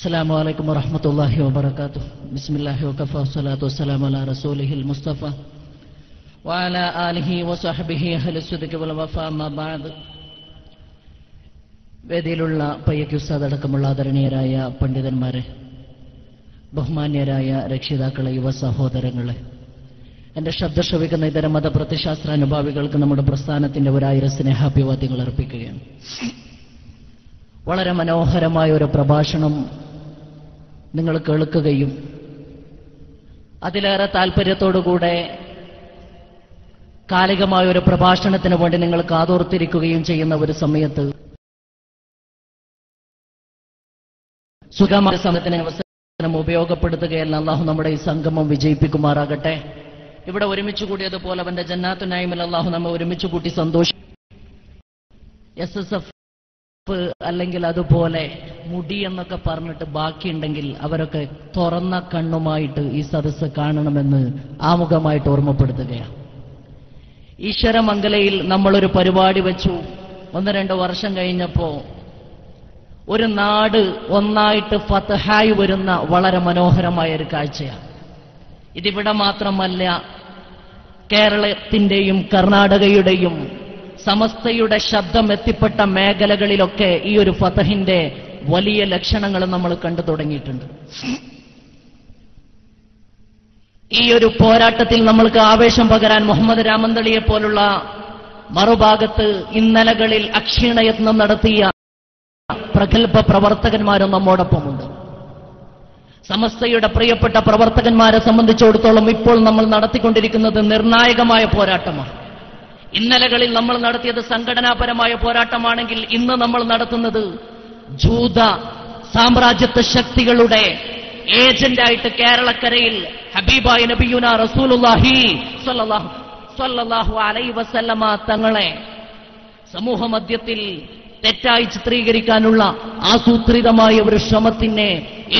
السلام عليكم ورحمة الله وبركاته. بسم الله وكفى والصلاة والسلام على رسوله المصطفى وعلى آله وصحبه أهل الصدق والوفاء. أما بعد. വേദിയിലുള്ള പയ്യക്ക് ഉസ്താദ് അടക്കമുള്ള ആദരണീയരായ പണ്ഡിതന്മാരെ, ബഹുമാന്യരായ രക്ഷിതാക്കളെ, യുവ സഹോദരങ്ങളെ, എൻ്റെ ശബ്ദം ശ്രവിക്കുന്ന ഇതര മത പ്രത്യശാസ്ത്ര അനുഭാവികൾക്ക് നമ്മുടെ പ്രസ്ഥാനത്തിൻ്റെ 1000 സ്നേഹാഭിവാദ്യങ്ങൾ അർപ്പിക്കുകയാണ്. വളരെ മനോഹരമായ ഒരു പ്രഭാഷണം നിങ്ങൾ കേൾക്കുകയും അതിലേറെ താല്പര്യത്തോടുകൂടെ കാലികമായ ഒരു പ്രഭാഷണത്തിന് വേണ്ടി നിങ്ങൾ കാതോർത്തിരിക്കുകയും ചെയ്യുന്ന ഒരു സമയത്ത് സുഖമായ സമയത്തിന് അവസരം ഉപയോഗപ്പെടുത്തുകയല്ല. അള്ളാഹു നമ്മുടെ ഈ സംഗമം വിജയിപ്പിക്കുമാറാകട്ടെ. ഇവിടെ ഒരുമിച്ച് കൂടിയതുപോലെ അവന്റെ ജന്നാത്തു നഈമിൽ അള്ളാഹു നമ്മെ ഒരുമിച്ച് കൂട്ടി സന്തോഷം. SSF അല്ലെങ്കിൽ അതുപോലെ മുടി എന്നൊക്കെ പറഞ്ഞിട്ട് ബാക്കിയുണ്ടെങ്കിൽ അവരൊക്കെ തുറന്ന കണ്ണുമായിട്ട് ഈ സദസ്സ് കാണണമെന്ന് ആമുഖമായിട്ട് ഓർമ്മപ്പെടുത്തുകയാണ്. ഈശ്വരമംഗലയിൽ നമ്മളൊരു പരിപാടി വെച്ചു. 1-2 വർഷം കഴിഞ്ഞപ്പോ ഒരു നാട് ഒന്നായിട്ട് ഫത്ഹായി വരുന്ന വളരെ മനോഹരമായ ഒരു കാഴ്ചയാണ്. ഇതിവിടെ മാത്രമല്ല, കേരളത്തിന്റെയും കർണാടകയുടെയും സമസ്തയുടെ ശബ്ദം എത്തിപ്പെട്ട മേഖലകളിലൊക്കെ ഈ ഒരു ഫതഹിന്റെ വലിയ ലക്ഷണങ്ങൾ നമ്മൾ കണ്ടു തുടങ്ങിയിട്ടുണ്ട്. ഈ ഒരു പോരാട്ടത്തിൽ നമ്മൾക്ക് ആവേശം പകരാൻ മുഹമ്മദ് രാമന്തളിയെ പോലുള്ള മറുഭാഗത്ത് ഇന്നലകളിൽ അക്ഷീണയത്നം നടത്തിയ പ്രഗത്ഭ പ്രവർത്തകന്മാരും നമ്മോടൊപ്പമുണ്ട്. സമസ്തയുടെ പ്രിയപ്പെട്ട പ്രവർത്തകന്മാരെ സംബന്ധിച്ചിടത്തോളം ഇപ്പോൾ നമ്മൾ നടത്തിക്കൊണ്ടിരിക്കുന്നത് നിർണായകമായ പോരാട്ടമാണ്. ഇന്നലകളിൽ നമ്മൾ നടത്തിയത് സംഘടനാപരമായ പോരാട്ടമാണെങ്കിൽ ഇന്ന് നമ്മൾ നടത്തുന്നത് ജൂത സാമ്രാജ്യത്വ ശക്തികളുടെ ഏജന്റായിട്ട് കേരളക്കരയിൽ ഹബീബായ നബിയുന റസൂലുള്ളാഹി സ്വല്ലല്ലാഹു അലൈഹി വസല്ലമ തങ്ങളെ സമൂഹമധ്യത്തിൽ തെറ്റായി ചിത്രീകരിക്കാനുള്ള ആസൂത്രിതമായ ഒരു ശ്രമത്തിന്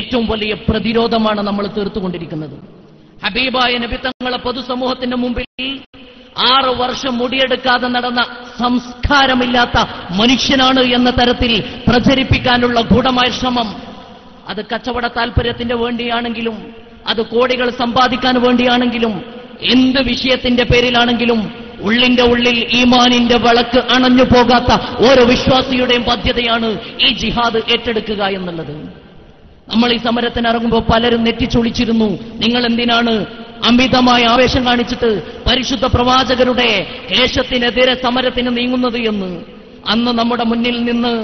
ഏറ്റവും വലിയ പ്രതിരോധമാണ് നമ്മൾ തീർത്തുകൊണ്ടിരിക്കുന്നത്. ഹബീബായ നബി തങ്ങളെ പൊതുസമൂഹത്തിന്റെ മുമ്പിൽ 6 വർഷം മുടിയെടുക്കാതെ നടന്ന സംസ്കാരമില്ലാത്ത മനുഷ്യനാണ് എന്ന തരത്തിൽ പ്രചരിപ്പിക്കാനുള്ള ഗൂഢമായ ശ്രമം, അത് കച്ചവട താല്പര്യത്തിന്റെ വേണ്ടിയാണെങ്കിലും അത് കോടികൾ സമ്പാദിക്കാൻ വേണ്ടിയാണെങ്കിലും എന്ത് വിഷയത്തിന്റെ പേരിലാണെങ്കിലും ഉള്ളിന്റെ ഉള്ളിൽ ഈമാനിന്റെ വിളക്ക് അണഞ്ഞു പോകാത്ത ഓരോ വിശ്വാസിയുടെയും ബാധ്യതയാണ് ഈ ജിഹാദ് ഏറ്റെടുക്കുക എന്നുള്ളത്. നമ്മൾ ഈ സമരത്തിന് ഇറങ്ങുമ്പോൾ പലരും നെറ്റിച്ചൊളിച്ചിരുന്നു, നിങ്ങൾ എന്തിനാണ് അമിതമായ ആവേശം കാണിച്ചിട്ട് പരിശുദ്ധ പ്രവാചകരുടെ കേശത്തിനെതിരെ സമരത്തിന് നീങ്ങുന്നത് എന്ന്. അന്ന് നമ്മുടെ മുന്നിൽ നിന്ന്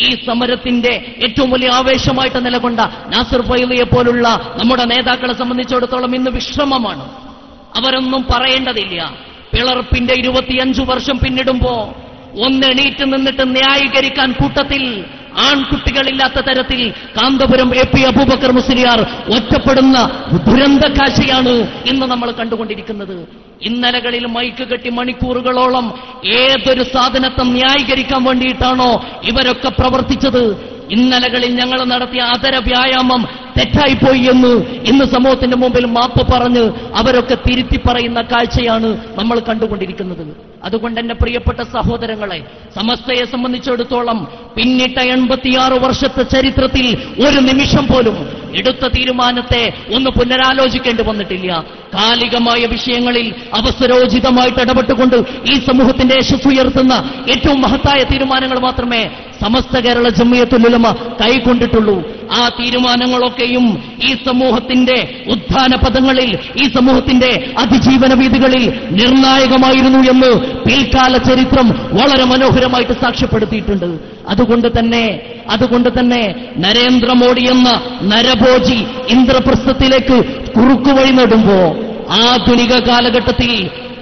ഈ സമരത്തിന്റെ ഏറ്റവും വലിയ ആവേശമായിട്ട് നിലകൊണ്ട നാസിർ ഫൈലിയെ പോലുള്ള നമ്മുടെ നേതാക്കളെ സംബന്ധിച്ചിടത്തോളം ഇന്ന് വിശ്രമമാണ്. അവരൊന്നും പറയേണ്ടതില്ല. പിളർപ്പിന്റെ 25 വർഷം പിന്നിടുമ്പോ ഒന്നെണീറ്റ് നിന്നിട്ട് ന്യായീകരിക്കാൻ കൂട്ടത്തിൽ ആൺകുട്ടികളില്ലാത്ത തരത്തിൽ കാന്തപുരം AP അബൂബക്കർ മുസ്ലിയാർ ഒറ്റപ്പെടുന്ന ദുരന്ത കാഴ്ചയാണ് ഇന്ന് നമ്മൾ കണ്ടുകൊണ്ടിരിക്കുന്നത്. ഇന്നലകളിൽ മൈക്ക് കെട്ടി മണിക്കൂറുകളോളം ഏതൊരു സാധനത്തെ ന്യായീകരിക്കാൻ വേണ്ടിയിട്ടാണോ ഇവരൊക്കെ പ്രവർത്തിച്ചത്, ഇന്നലകളിൽ ഞങ്ങൾ നടത്തിയ അതര വ്യായാമം തെറ്റായിപ്പോയി എന്ന് ഇന്ന് സമൂഹത്തിന്റെ മുമ്പിൽ മാപ്പ് പറഞ്ഞ് അവരൊക്കെ തിരുത്തി പറയുന്ന കാഴ്ചയാണ് നമ്മൾ കണ്ടുകൊണ്ടിരിക്കുന്നത്. അതുകൊണ്ട് എന്റെ പ്രിയപ്പെട്ട സഹോദരങ്ങളെ, സമസ്തയെ സംബന്ധിച്ചിടത്തോളം പിന്നിട്ട 86 വർഷത്തെ ചരിത്രത്തിൽ ഒരു നിമിഷം പോലും എടുത്ത തീരുമാനത്തെ ഒന്ന് പുനരാലോചിക്കേണ്ടി വന്നിട്ടില്ല. കാലികമായ വിഷയങ്ങളിൽ അവസരോചിതമായിട്ട് ഇടപെട്ടുകൊണ്ട് ഈ സമൂഹത്തിന്റെ യശസ്സ് ഉയർത്തുന്ന ഏറ്റവും മഹത്തായ തീരുമാനങ്ങൾ മാത്രമേ സമസ്ത കേരള ജംഇയ്യത്തുൽ ഉലമ കൈക്കൊണ്ടിട്ടുള്ളൂ. ആ തീരുമാനങ്ങളൊക്കെയും ഈ സമൂഹത്തിന്റെ ഉത്ഥാന പദങ്ങളിൽ, ഈ സമൂഹത്തിന്റെ അതിജീവന വീതികളിൽ നിർണായകമായിരുന്നു എന്ന് പിൽക്കാല ചരിത്രം വളരെ മനോഹരമായിട്ട് സാക്ഷ്യപ്പെടുത്തിയിട്ടുണ്ട്. അതുകൊണ്ട് തന്നെ നരേന്ദ്രമോദി എന്ന നരഭോജി ഇന്ദ്രപ്രസ്ഥത്തിലേക്ക് കുറുക്കുവഴി നേടുമ്പോ ആധുനിക കാലഘട്ടത്തിൽ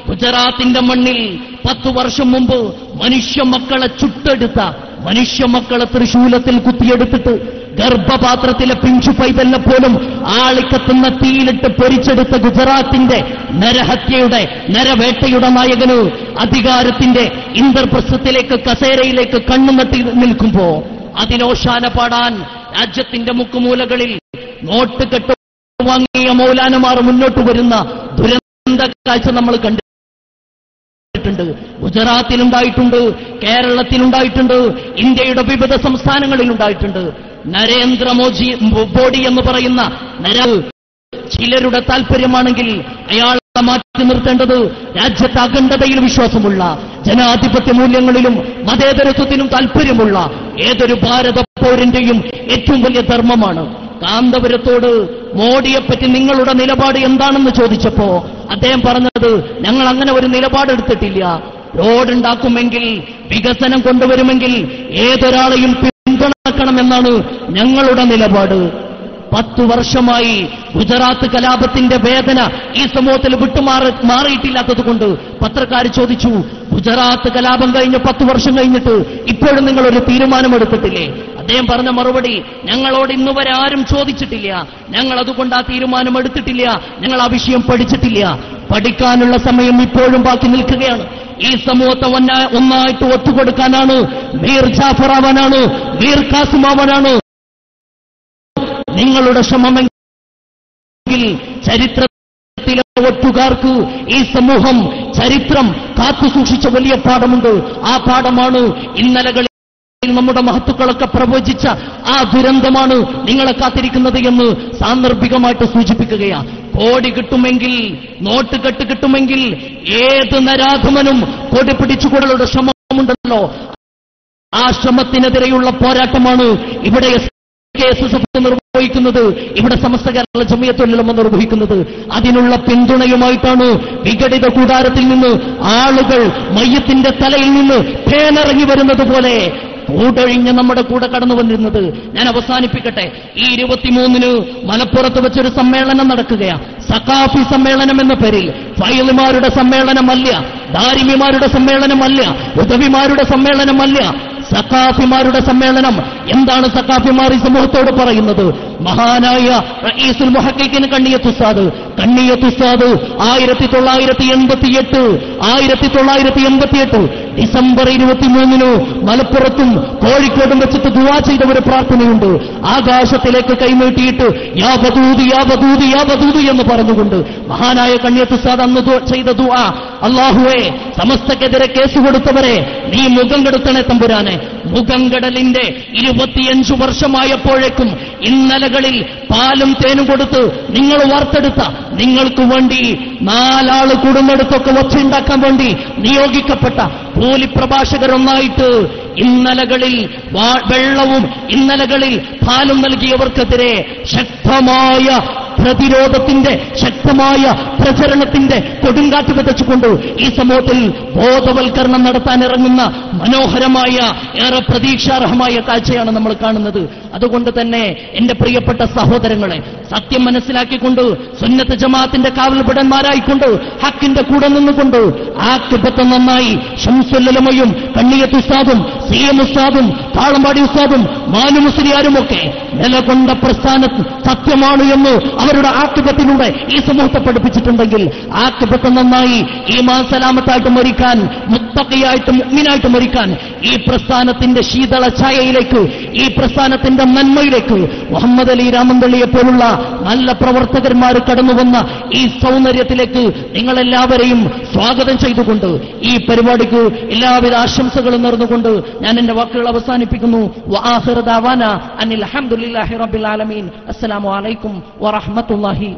ഗുജറാത്തിന്റെ മണ്ണിൽ 10 വർഷം മുമ്പ് മനുഷ്യമക്കളെ ചുട്ടെടുത്ത, മനുഷ്യമക്കളെ തൃശൂലത്തിൽ കുത്തിയെടുത്തിട്ട് ഗർഭപാത്രത്തിലെ പിഞ്ചു പൈതലിനെ പോലും ആളിക്കത്തുന്ന തീയിലിട്ട് പൊരിച്ചെടുത്ത ഗുജറാത്തിന്റെ നരഹത്യയുടെ, നരവേട്ടയുടെ നായകന് അധികാരത്തിന്റെ ഇന്ദ്രപ്രസ്ഥത്തിലേക്ക്, കസേരയിലേക്ക് കണ്ണുനട്ടി നിൽക്കുമ്പോ അതിനോശാന പാടാൻ രാജ്യത്തിന്റെ മുക്കുമൂലകളിൽ നോട്ട് കെട്ട് വാങ്ങിയ മൗലാനമാർ മുന്നോട്ട് വരുന്ന ദുരന്ത കാഴ്ച നമ്മൾ കണ്ടു. ഗുജറാത്തിലുണ്ടായിട്ടുണ്ട്, കേരളത്തിലുണ്ടായിട്ടുണ്ട്, ഇന്ത്യയുടെ വിവിധ സംസ്ഥാനങ്ങളിലുണ്ടായിട്ടുണ്ട്. മോദി എന്ന് പറയുന്ന ചിലരുടെ താല്പര്യമാണെങ്കിൽ അയാളെ മാറ്റി നിർത്തേണ്ടത് രാജ്യത്തെ അഖണ്ഡതയിൽ വിശ്വാസമുള്ള, ജനാധിപത്യ മൂല്യങ്ങളിലും മതേതരത്വത്തിനും താല്പര്യമുള്ള ഏതൊരു ഭാരത പൗരന്റെയും ഏറ്റവും വലിയ ധർമ്മമാണ്. കാന്തപുരത്തോട് മോഡിയെപ്പറ്റി നിങ്ങളുടെ നിലപാട് എന്താണെന്ന് ചോദിച്ചപ്പോ അദ്ദേഹം പറഞ്ഞത്, ഞങ്ങൾ അങ്ങനെ ഒരു നിലപാടെടുത്തിട്ടില്ല. റോഡുണ്ടാക്കുമെങ്കിൽ, വികസനം കൊണ്ടുവരുമെങ്കിൽ ഏതൊരാളെയും പിന്തുണക്കണമെന്നാണ് ഞങ്ങളുടെ നിലപാട്. 10 വർഷമായി ഗുജറാത്ത് കലാപത്തിന്റെ വേദന ഈ സമൂഹത്തിൽ മാറിയിട്ടില്ലാത്തതുകൊണ്ട് പത്രക്കാർ ചോദിച്ചു, ഗുജറാത്ത് കലാപം കഴിഞ്ഞ് 10 വർഷം കഴിഞ്ഞിട്ട് ഇപ്പോഴും നിങ്ങളൊരു തീരുമാനമെടുത്തിട്ടില്ലേ? അദ്ദേഹം പറഞ്ഞ മറുപടി, ഞങ്ങളോട് ഇന്നുവരെ ആരും ചോദിച്ചിട്ടില്ല, ഞങ്ങൾ അതുകൊണ്ട് ആ തീരുമാനം എടുത്തിട്ടില്ല, ഞങ്ങൾ ആ വിഷയം പഠിച്ചിട്ടില്ല. പഠിക്കാനുള്ള സമയം ഇപ്പോഴും ബാക്കി നിൽക്കുകയാണ്. ഈ സമൂഹത്തെ ഒന്നായിട്ട് ഒത്തുകൊടുക്കാനാണ് മീർ ജാഫർ ആവാനാണ്, മീർ കാസിം ആവാനാണ് നിങ്ങളുടെ ശ്രമമെങ്കിൽ ചരിത്രത്തിലെ ഒറ്റുകാർക്ക് ഈ സമൂഹം ചരിത്രം കാത്തുസൂക്ഷിച്ച വലിയ പാഠമുണ്ട്. ആ പാഠമാണ് ഇന്നലകളിൽ നമ്മുടെ മഹത്തുക്കളൊക്കെ പ്രവചിച്ച ആ ദുരന്തമാണ് നിങ്ങളെ കാത്തിരിക്കുന്നത് എന്ന് സാന്ദർഭികമായിട്ട് സൂചിപ്പിക്കുകയാണ്. കോടി കിട്ടുമെങ്കിൽ, നോട്ട് കെട്ട് കിട്ടുമെങ്കിൽ ഏത് നരാധമനും കൊടി പിടിച്ചുകൊണ്ടുള്ള ശ്രമമുണ്ടല്ലോ, ആ ശ്രമത്തിനെതിരെയുള്ള പോരാട്ടമാണ് ഇവിടെ KSSF നിർവഹിക്കുന്നത്, ഇവിടെ സമസ്ത കേരള ജമിയത്തുൽ ഉലമ നിർവഹിക്കുന്നത്. അതിനുള്ള പിന്തുണയുമായിട്ടാണ് വിഘടിത കൂടാരത്തിൽ നിന്ന് ആളുകൾ മയ്യത്തിന്റെ തലയിൽ നിന്ന് പേനിറങ്ങി വരുന്നത് പോലെ കൂടൊഴിഞ്ഞ് നമ്മുടെ കൂടെ കടന്നു വന്നിരുന്നത്. ഞാൻ അവസാനിപ്പിക്കട്ടെ. ഈ 23-ന് മലപ്പുറത്ത് വെച്ചൊരു സമ്മേളനം നടക്കുകയാണ്. സഖാഫി സമ്മേളനം എന്ന പേരിൽ ഫൈലിമാരുടെ സമ്മേളനമല്ല, ദാരിമിമാരുടെ സമ്മേളനമല്ല, ഉദവിമാരുടെ സമ്മേളനമല്ല, സഖാഫിമാരുടെ സമ്മേളനം. എന്താണ് സഖാഫിമാർ ഈ സമൂഹത്തോട് പറയുന്നത്? മഹാനായ റഈസുൽ മുഹഖഖീഖിന് കണ്ണിയത്ത് ഉസ്താദ് 1988 ഡിസംബർ 23-ന് മലപ്പുറത്തും കോഴിക്കോടും വെച്ചിട്ട് ദുആ ചെയ്ത ഒരു പ്രാർത്ഥനയുണ്ട്. ആകാശത്തിലേക്ക് കൈനീട്ടിയിട്ട് യാ വദൂദ് യാ വദൂദ് യാ വദൂദ് എന്ന് പറഞ്ഞുകൊണ്ട് മഹാനായ കണ്ണിയത്ത് ഉസ്താദ് അന്ന് ചെയ്ത ദുആ, അല്ലാഹുവേ, സമസ്തക്കെതിരെ കേസ് കൊടുത്തവരെ നീ മുഖം കെടുത്തണേ തമ്പുരാനെ. മുഖംകടലിന്റെ 25 വർഷമായപ്പോഴേക്കും ഇന്നലകളിൽ പാലും തേനും കൊടുത്ത് നിങ്ങൾ വാർത്തെടുത്ത, നിങ്ങൾക്ക് വേണ്ടി 4 ആള് കൂടുന്നിടത്തൊക്കെ ഒച്ചയുണ്ടാക്കാൻ വേണ്ടി നിയോഗിക്കപ്പെട്ട കൂലിപ്രഭാഷകരൊന്നായിട്ട് ഇന്നലകളിൽ വെള്ളവും ഇന്നലകളിൽ പാലും നൽകിയവർക്കെതിരെ ശക്തമായ പ്രതിരോധത്തിന്റെ, ശക്തമായ പ്രചരണത്തിന്റെ കൊടുങ്കാറ്റ് വിതച്ചുകൊണ്ട് ഈ സമൂഹത്തിൽ ബോധവൽക്കരണം നടത്താൻ ഇറങ്ങുന്ന മനോഹരമായ, ഏറെ പ്രതീക്ഷാർഹമായ കാഴ്ചയാണ് നമ്മൾ കാണുന്നത്. അതുകൊണ്ട് തന്നെ എന്റെ പ്രിയപ്പെട്ട സഹോദരങ്ങളെ, സത്യം മനസ്സിലാക്കിക്കൊണ്ട് സുന്നത്ത് ജമാഅത്തിന്റെ കാവൽഭടന്മാരായിക്കൊണ്ട് ഹക്കിന്റെ കൂടെ നിന്നുകൊണ്ട് ആക്കിബത്ത് നന്നായി ശംസുൽ-ഉലമയും കണ്ണിയത്ത് ഉസ്താദും CM ഉസ്താദും താളമ്പാടി ഉസ്താദും മാനു മുസ്ലിയാരുമൊക്കെ നിലകൊണ്ട പ്രസ്ഥാനം സത്യമാണ് എന്ന് അവരുടെ ആക്കിബത്തിലൂടെ ഈ സമൂഹത്തെ പഠിപ്പിച്ചിട്ടുണ്ടെങ്കിൽ ആക്കിബത്ത് നന്നായി ഈമാൻ സലാമത്തായിട്ട് മരിക്കാൻ, മുത്തഖിയായിട്ട് മുഅ്മിനായിട്ട് മരിക്കാൻ, ഈ പ്രസ്ഥാനത്തിന്റെ ശീതള ഛായയിലേക്ക്, ഈ പ്രസ്ഥാനത്തിന്റെ നന്മയിലേക്ക് മുഹമ്മദ് അലി രാമന്തള്ളിയെ പോലുള്ള നല്ല പ്രവർത്തകന്മാർ കടന്നുവന്ന ഈ സൗന്ദര്യത്തിലേക്ക് നിങ്ങളെല്ലാവരെയും സ്വാഗതം ചെയ്തുകൊണ്ട് ഈ പരിപാടിക്ക് എല്ലാവിധ ആശംസകളും നേർന്നുകൊണ്ട് ഞാൻ എന്റെ വാക്കുകൾ അവസാനിപ്പിക്കുന്നു. വആഖിറു ദഅവാന അനിൽ ഹംദുലില്ലാഹി റബ്ബിൽ ആലമീൻ. അസ്സലാമു അലൈക്കും വറഹ്മത്തുള്ളാഹി